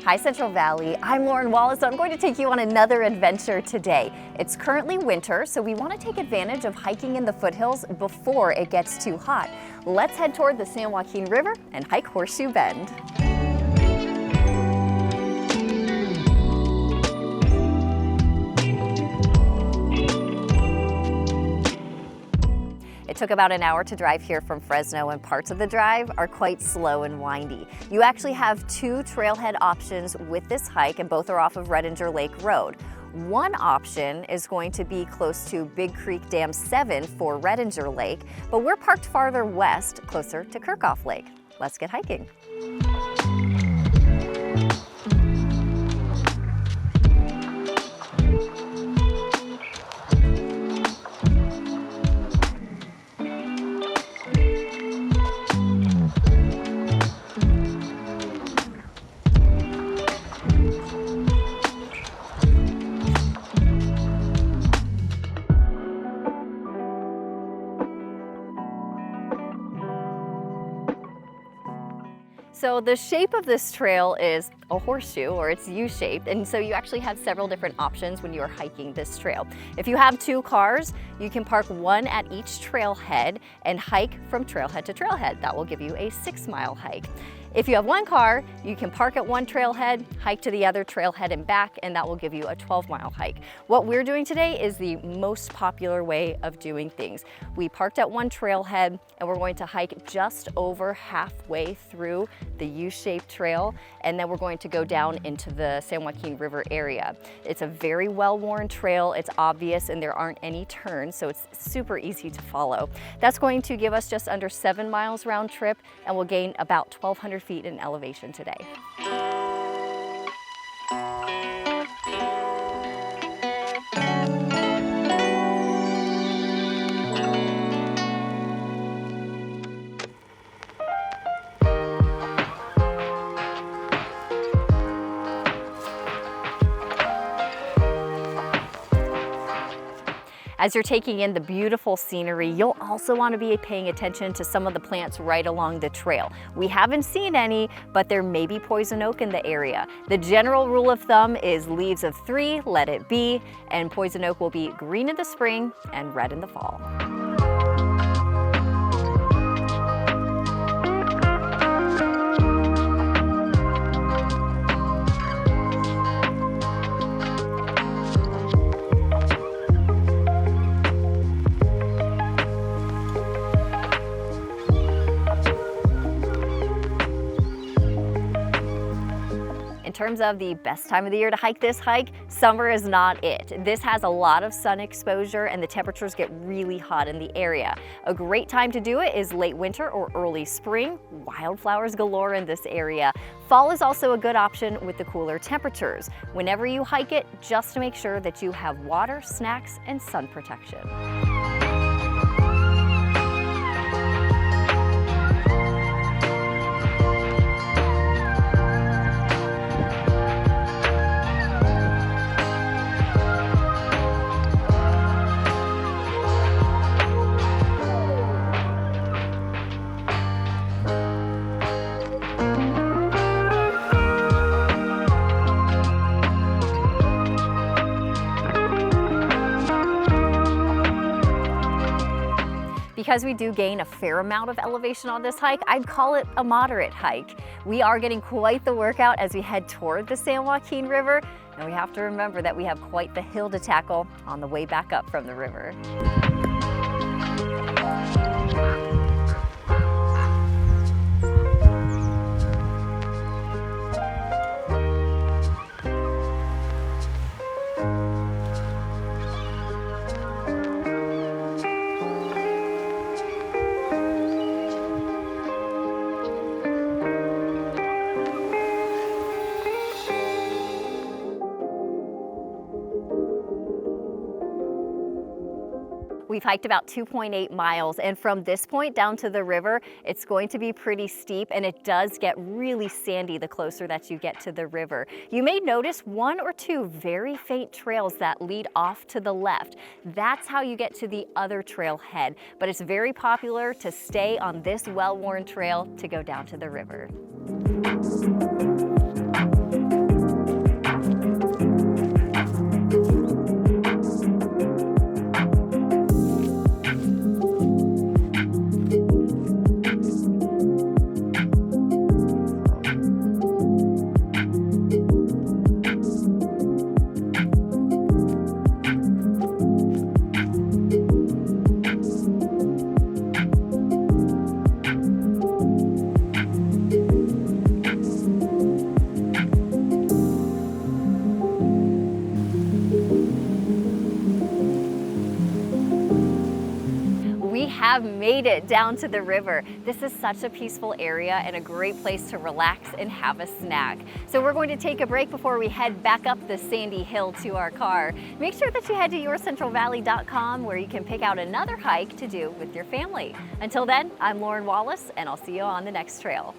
Hi Central Valley, I'm Lauren Wallace. I'm going to take you on another adventure today. It's currently winter, so we want to take advantage of hiking in the foothills before it gets too hot. Let's head toward the San Joaquin River and hike Horseshoe Bend. It took about an hour to drive here from Fresno, and parts of the drive are quite slow and windy. You actually have two trailhead options with this hike, and both are off of Redinger Lake Road. One option is going to be close to Big Creek Dam 7 for Redinger Lake, but we're parked farther west, closer to Kirchhoff Lake. Let's get hiking. So the shape of this trail is a horseshoe, or it's U-shaped, and so you actually have several different options when you're hiking this trail. If you have two cars, you can park one at each trailhead and hike from trailhead to trailhead. That will give you a 6-mile hike. If you have one car, you can park at one trailhead, hike to the other trailhead and back, and that will give you a 12-mile hike. What we're doing today is the most popular way of doing things. We parked at one trailhead and we're going to hike just over halfway through the U-shaped trail, and then we're going to go down into the San Joaquin River area. It's a very well-worn trail, it's obvious, and there aren't any turns, so it's super easy to follow. That's going to give us just under 7 miles round trip, and we'll gain about 1,200 feet in elevation today. As you're taking in the beautiful scenery, you'll also want to be paying attention to some of the plants right along the trail. We haven't seen any, but there may be poison oak in the area. The general rule of thumb is leaves of 3, let it be, and poison oak will be green in the spring and red in the fall. In terms of the best time of the year to hike this hike, summer is not it. This has a lot of sun exposure and the temperatures get really hot in the area. A great time to do it is late winter or early spring. Wildflowers galore in this area. Fall is also a good option with the cooler temperatures. Whenever you hike it, just make sure that you have water, snacks, and sun protection. Because we do gain a fair amount of elevation on this hike, I'd call it a moderate hike. We are getting quite the workout as we head toward the San Joaquin River, and we have to remember that we have quite the hill to tackle on the way back up from the river. We've hiked about 2.8 miles, and from this point down to the river, it's going to be pretty steep, and it does get really sandy the closer that you get to the river. You may notice 1 or 2 very faint trails that lead off to the left. That's how you get to the other trailhead, but it's very popular to stay on this well-worn trail to go down to the river. have made it down to the river. This is such a peaceful area and a great place to relax and have a snack. So we're going to take a break before we head back up the sandy hill to our car. Make sure that you head to yourcentralvalley.com where you can pick out another hike to do with your family. Until then, I'm Lauren Wallace, and I'll see you on the next trail.